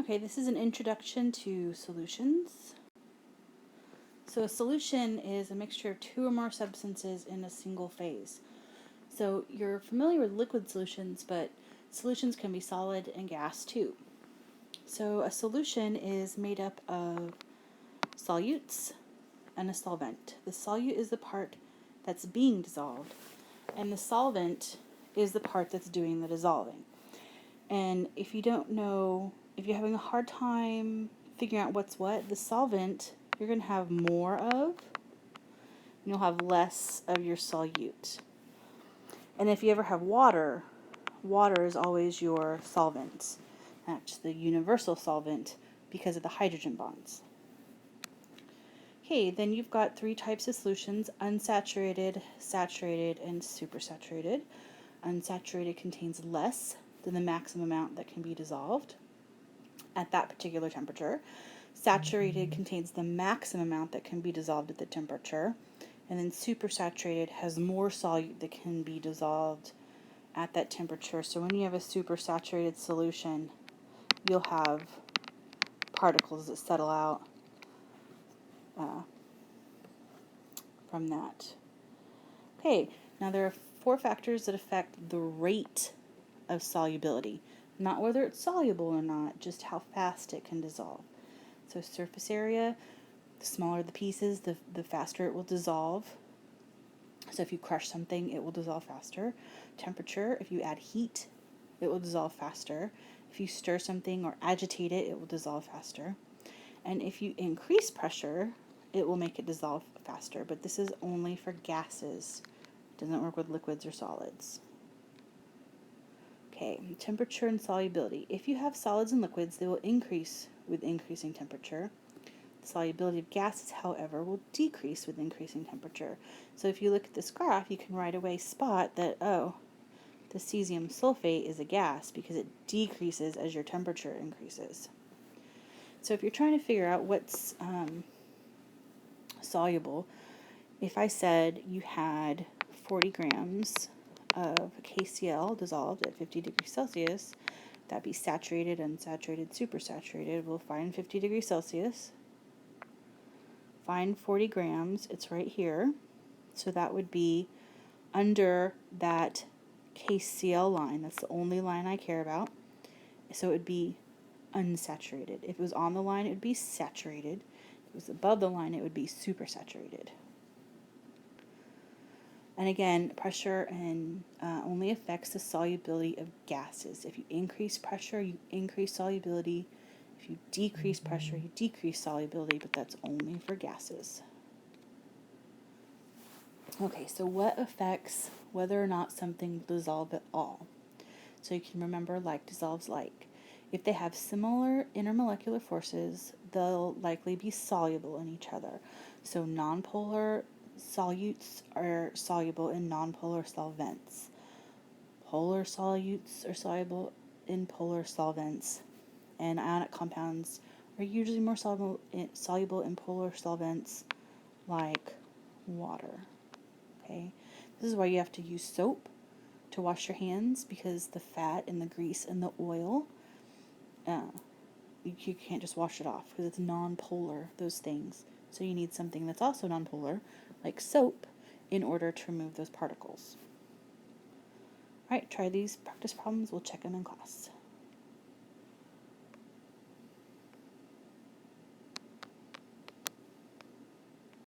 Okay, this is an introduction to solutions. So a solution is a mixture of two or more substances in a single phase. So you're familiar with liquid solutions, but solutions can be solid and gas too. So a solution is made up of solutes and a solvent. The solute is the part that's being dissolved, and the solvent is the part that's doing the dissolving. And if you don't know, if you're having a hard time figuring out what's what, the solvent you're going to have more of, and you'll have less of your solute. And if you ever have water, water is always your solvent. That's the universal solvent because of the hydrogen bonds. Okay, then you've got three types of solutions: unsaturated, saturated, and supersaturated. Unsaturated contains less than the maximum amount that can be dissolved at that particular temperature. Saturated contains the maximum amount that can be dissolved at the temperature. And then supersaturated has more solute that can be dissolved at that temperature. So when you have a supersaturated solution, you'll have particles that settle out from that. Okay, now there are four factors that affect the rate of solubility. Not whether it's soluble or not, just how fast it can dissolve. So surface area, the smaller the pieces, the faster it will dissolve. So if you crush something, it will dissolve faster. Temperature, if you add heat, it will dissolve faster. If you stir something or agitate it, it will dissolve faster. And if you increase pressure, it will make it dissolve faster. But this is only for gases. It doesn't work with liquids or solids. Okay, temperature and solubility. If you have solids and liquids, they will increase with increasing temperature. The solubility of gases, however, will decrease with increasing temperature. So if you look at this graph, you can right away spot that, oh, the cesium sulfate is a gas because it decreases as your temperature increases. So if you're trying to figure out what's soluble, if I said you had 40 grams of KCl dissolved at 50 degrees Celsius, that'd be saturated, unsaturated, supersaturated. We'll find 50 degrees Celsius. Find 40 grams. It's right here. So that would be under that KCl line. That's the only line I care about. So it would be unsaturated. If it was on the line, it would be saturated. If it was above the line, it would be supersaturated. And again, pressure only affects the solubility of gases. If you increase pressure, you increase solubility. If you decrease pressure, you decrease solubility, but that's only for gases. Okay, so what affects whether or not something will dissolve at all? So you can remember like dissolves like. If they have similar intermolecular forces, they'll likely be soluble in each other. So nonpolar solutes are soluble in nonpolar solvents. Polar solutes are soluble in polar solvents. And ionic compounds are usually more soluble in polar solvents like water. Okay, this is why you have to use soap to wash your hands, because the fat and the grease and the oil, you can't just wash it off because it's non-polar, those things. So you need something that's also non-polar, like soap, in order to remove those particles. All right, try these practice problems. We'll check them in class.